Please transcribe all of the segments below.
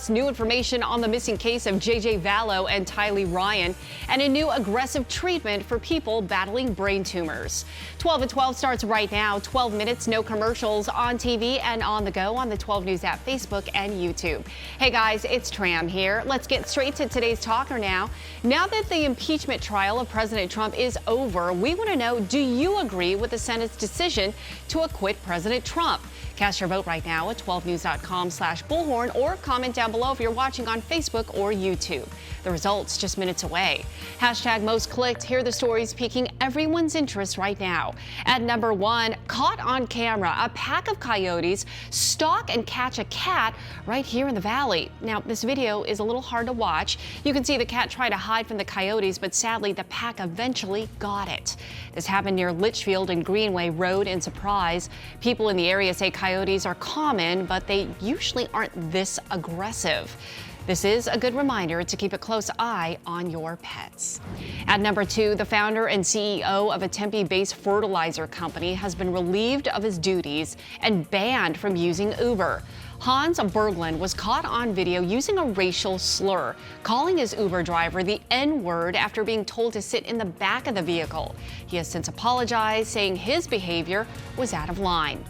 Plus, new information on the missing case of J.J. Vallow and Tylee Ryan, and a new aggressive treatment for people battling brain tumors. 12 at 12 starts right now. 12 minutes, no commercials, on TV and on the go on the 12 News app, Facebook, and YouTube. Hey guys, it's Tram here. Let's get straight to today's talker now. Now that the impeachment trial of President Trump is over, we want to know, do you agree with the Senate's decision to acquit President Trump? Cast your vote right now at 12news.com/bullhorn or comment down below if you're watching on Facebook or YouTube. The results just minutes away. Hashtag most clicked. Here are the stories piquing everyone's interest right now. At number 1, caught on camera, a pack of coyotes stalk and catch a cat right here in the valley. Now, this video is a little hard to watch. You can see the cat try to hide from the coyotes, but sadly, the pack eventually got it. This happened near Litchfield and Greenway Road in Surprise. People in the area say coyotes are common, but they usually aren't this aggressive. This is a good reminder to keep a close eye on your pets. At number 2, the founder and CEO of a Tempe-based fertilizer company has been relieved of his duties and banned from using Uber. Hans Berglund was caught on video using a racial slur, calling his Uber driver the N-word after being told to sit in the back of the vehicle. He has since apologized, saying his behavior was out of line.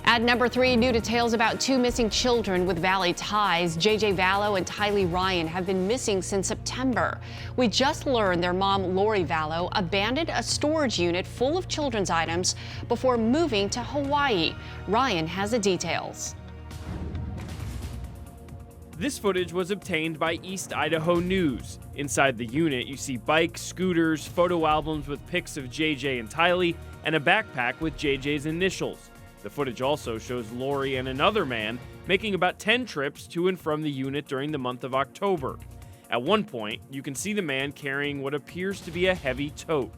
At number 3, new details about 2 missing children with Valley ties. J.J. Vallow and Tylee Ryan have been missing since September. We just learned their mom, Lori Vallow, abandoned a storage unit full of children's items before moving to Hawaii. Ryan has the details. This footage was obtained by East Idaho News. Inside the unit, you see bikes, scooters, photo albums with pics of JJ and Tylee, and a backpack with JJ's initials. The footage also shows Lori and another man making about 10 trips to and from the unit during the month of October. At one point, you can see the man carrying what appears to be a heavy tote.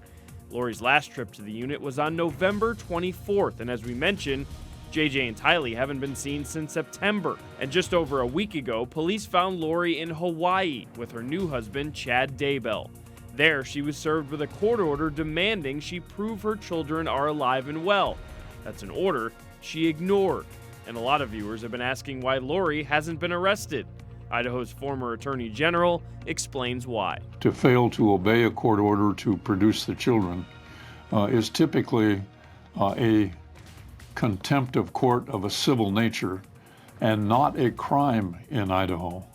Lori's last trip to the unit was on November 24th, and as we mentioned, JJ and Tylee haven't been seen since September. And just over a week ago, police found Lori in Hawaii with her new husband, Chad Daybell. There, she was served with a court order demanding she prove her children are alive and well. That's an order she ignored. And a lot of viewers have been asking why Lori hasn't been arrested. Idaho's former Attorney General explains why. To fail to obey a court order to produce the children is typically a contempt of court of a civil nature and not a crime in Idaho.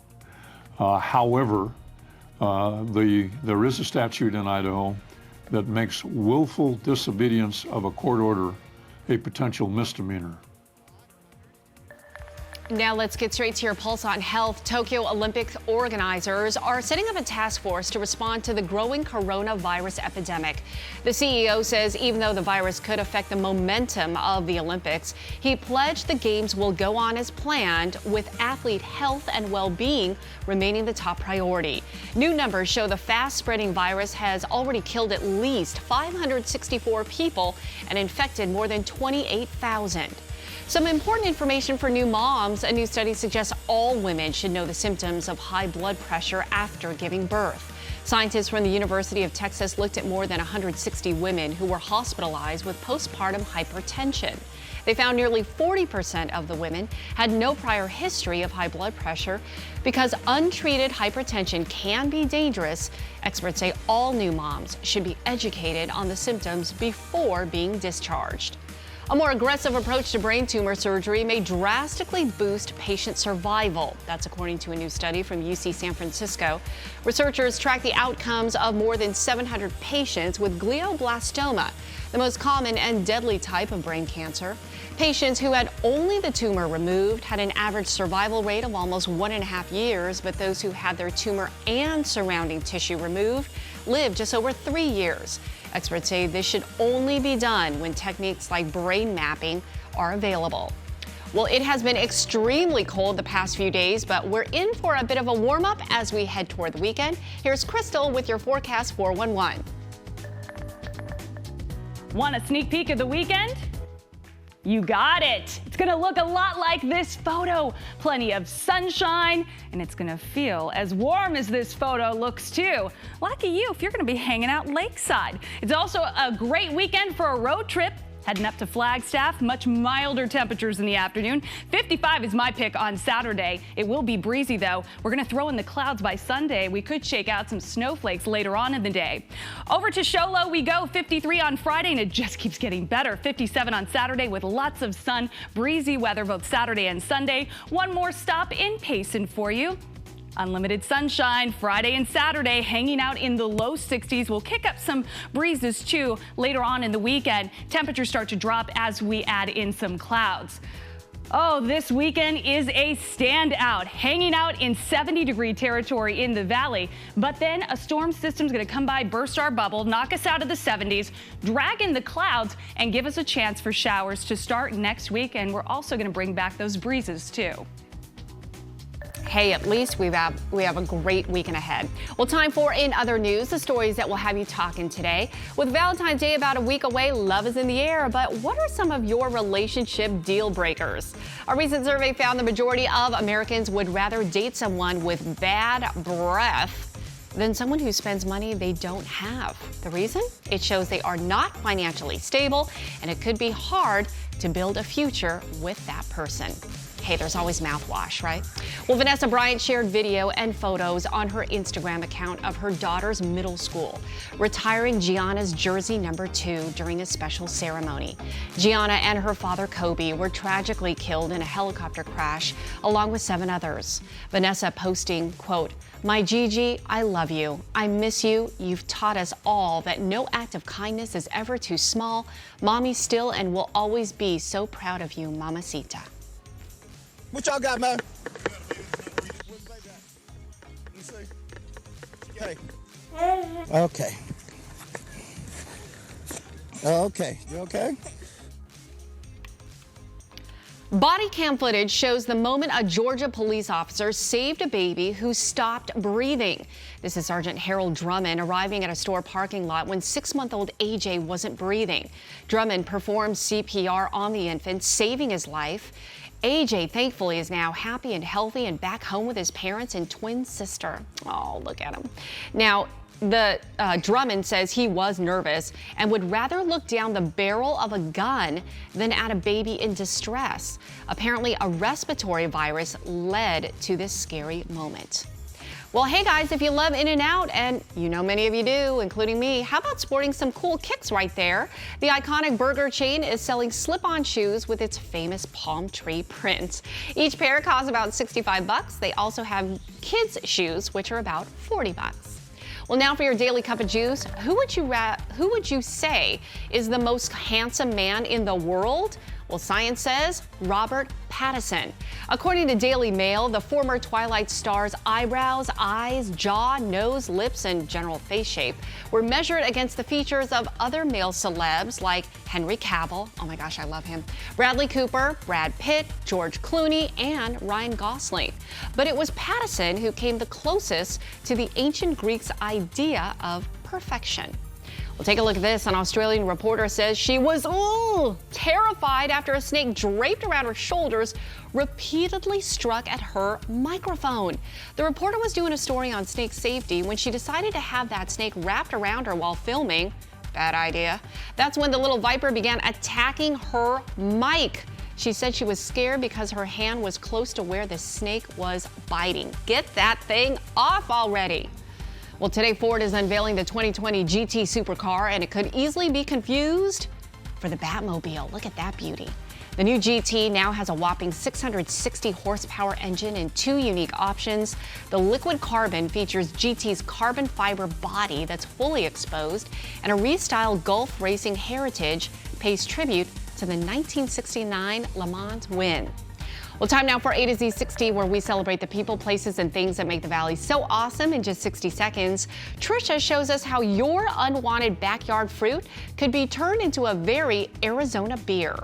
However, there is a statute in Idaho that makes willful disobedience of a court order a potential misdemeanor. Now let's get straight to your pulse on health. Tokyo Olympics organizers are setting up a task force to respond to the growing coronavirus epidemic. The CEO says even though the virus could affect the momentum of the Olympics, he pledged the games will go on as planned, with athlete health and well-being remaining the top priority. New numbers show the fast-spreading virus has already killed at least 564 people and infected more than 28,000. Some important information for new moms. A new study suggests all women should know the symptoms of high blood pressure after giving birth. Scientists from the University of Texas looked at more than 160 women who were hospitalized with postpartum hypertension. They found nearly 40% of the women had no prior history of high blood pressure. Because untreated hypertension can be dangerous, experts say all new moms should be educated on the symptoms before being discharged. A more aggressive approach to brain tumor surgery may drastically boost patient survival. That's according to a new study from UC San Francisco. Researchers tracked the outcomes of more than 700 patients with glioblastoma, the most common and deadly type of brain cancer. Patients who had only the tumor removed had an average survival rate of almost 1.5 years, but those who had their tumor and surrounding tissue removed lived just over 3 years. Experts say this should only be done when techniques like brain mapping are available. Well, it has been extremely cold the past few days, but we're in for a bit of a warm-up as we head toward the weekend. Here's Crystal with your forecast 411. Want a sneak peek of the weekend? You got it. It's gonna look a lot like this photo. Plenty of sunshine, and it's gonna feel as warm as this photo looks too. Lucky you if you're gonna be hanging out lakeside. It's also a great weekend for a road trip. Heading up to Flagstaff, much milder temperatures in the afternoon. 55 is my pick on Saturday. It will be breezy, though. We're going to throw in the clouds by Sunday. We could shake out some snowflakes later on in the day. Over to Show Low we go. 53 on Friday, and it just keeps getting better. 57 on Saturday with lots of sun, breezy weather both Saturday and Sunday. One more stop in Payson for you. Unlimited sunshine Friday and Saturday, hanging out in the low 60s. We'll kick up some breezes too later on in the weekend. Temperatures start to drop as we add in some clouds. Oh, this weekend is a standout, hanging out in 70-degree territory in the valley. But then a storm system's going to come by, burst our bubble, knock us out of the 70s, drag in the clouds, and give us a chance for showers to start next week. And we're also going to bring back those breezes too. Hey, at least we have a great weekend ahead. Well, time for In Other News, the stories that will have you talking today. With Valentine's Day about a week away, love is in the air, but what are some of your relationship deal breakers? A recent survey found the majority of Americans would rather date someone with bad breath than someone who spends money they don't have. The reason? It shows they are not financially stable, and it could be hard to build a future with that person. Hey, there's always mouthwash, right? Well, Vanessa Bryant shared video and photos on her Instagram account of her daughter's middle school, retiring Gianna's jersey number 2 during a special ceremony. Gianna and her father, Kobe, were tragically killed in a helicopter crash, along with 7 others. Vanessa posting, quote, "My Gigi, I love you. I miss you. You've taught us all that no act of kindness is ever too small. Mommy still and will always be so proud of you, Mamacita." What y'all got, man? Hey. Okay. Okay. You okay? Body cam footage shows the moment a Georgia police officer saved a baby who stopped breathing. This is Sergeant Harold Drummond arriving at a store parking lot when 6-month-old AJ wasn't breathing. Drummond performed CPR on the infant, saving his life. AJ, thankfully, is now happy and healthy and back home with his parents and twin sister. Oh, look at him. Now, the Drummond says he was nervous and would rather look down the barrel of a gun than at a baby in distress. Apparently, a respiratory virus led to this scary moment. Well, hey guys, if you love In-N-Out, and you know many of you do, including me, how about sporting some cool kicks right there? The iconic burger chain is selling slip-on shoes with its famous palm tree print. Each pair costs about $65. They also have kids' shoes, which are about $40. Well, now for your daily cup of juice. Who would you say is the most handsome man in the world? Well, science says Robert Pattinson. According to Daily Mail, the former Twilight star's eyebrows, eyes, jaw, nose, lips, and general face shape were measured against the features of other male celebs like Henry Cavill, oh my gosh, I love him, Bradley Cooper, Brad Pitt, George Clooney, and Ryan Gosling. But it was Pattinson who came the closest to the ancient Greeks' idea of perfection. Well, take a look at this. An Australian reporter says she was terrified after a snake draped around her shoulders repeatedly struck at her microphone. The reporter was doing a story on snake safety when she decided to have that snake wrapped around her while filming. Bad idea. That's when the little viper began attacking her mic. She said she was scared because her hand was close to where the snake was biting. Get that thing off already. Well, today Ford is unveiling the 2020 GT supercar, and it could easily be confused for the Batmobile. Look at that beauty. The new GT now has a whopping 660 horsepower engine and 2 unique options. The liquid carbon features GT's carbon fiber body that's fully exposed, and a restyled Gulf racing heritage pays tribute to the 1969 Le Mans win. Well, time now for A to Z 60, where we celebrate the people, places, and things that make the Valley so awesome in just 60 seconds. Trisha shows us how your unwanted backyard fruit could be turned into a very Arizona beer.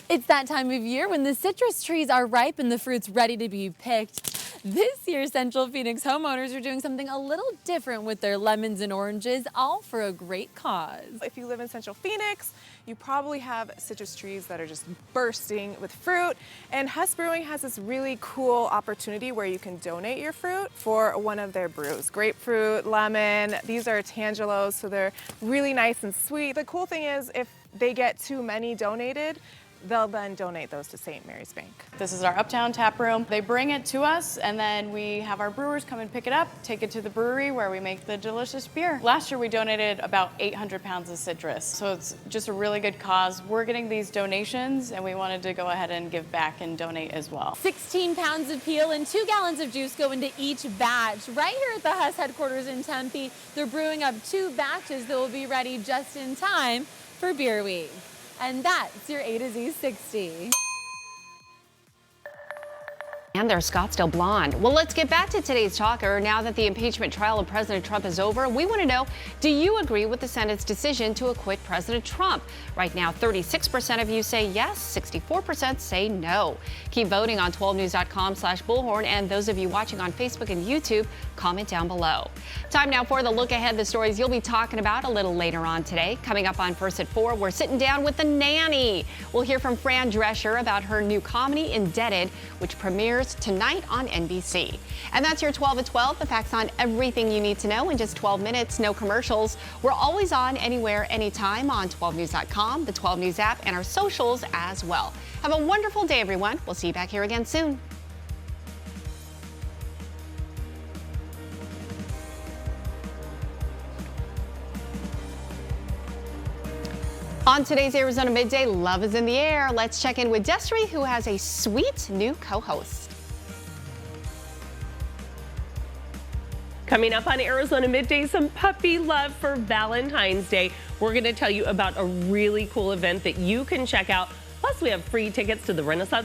It's that time of year when the citrus trees are ripe and the fruit's ready to be picked. This year, Central Phoenix homeowners are doing something a little different with their lemons and oranges, all for a great cause. If you live in Central Phoenix, you probably have citrus trees that are just bursting with fruit. And Huss Brewing has this really cool opportunity where you can donate your fruit for one of their brews. Grapefruit, lemon, these are tangelos, so they're really nice and sweet. The cool thing is if they get too many donated, they'll then donate those to St. Mary's Bank. This is our Uptown tap room. They bring it to us and then we have our brewers come and pick it up, take it to the brewery where we make the delicious beer. Last year we donated about 800 pounds of citrus, so it's just a really good cause. We're getting these donations and we wanted to go ahead and give back and donate as well. 16 pounds of peel and 2 gallons of juice go into each batch. Right here at the Huss headquarters in Tempe, they're brewing up 2 batches that will be ready just in time for Beer Week. And that's your A to Z 60. And there's Scottsdale Blonde. Well, let's get back to today's talker. Now that the impeachment trial of President Trump is over, we want to know, do you agree with the Senate's decision to acquit President Trump? Right now, 36% of you say yes, 64% say no. Keep voting on 12news.com/bullhorn, and those of you watching on Facebook and YouTube, comment down below. Time now for the look ahead, the stories you'll be talking about a little later on today. Coming up on First at 4, we're sitting down with the nanny. We'll hear from Fran Drescher about her new comedy, Indebted, which premieres tonight on NBC. And that's your 12 at 12, the facts on everything you need to know in just 12 minutes, no commercials. We're always on, anywhere, anytime on 12news.com, the 12 News app, and our socials as well. Have a wonderful day, everyone. We'll see you back here again soon. On today's Arizona Midday, love is in the air. Let's check in with Desiree, who has a sweet new co-host. Coming up on Arizona Midday, some puppy love for Valentine's Day. We're going to tell you about a really cool event that you can check out. Plus, we have free tickets to the Renaissance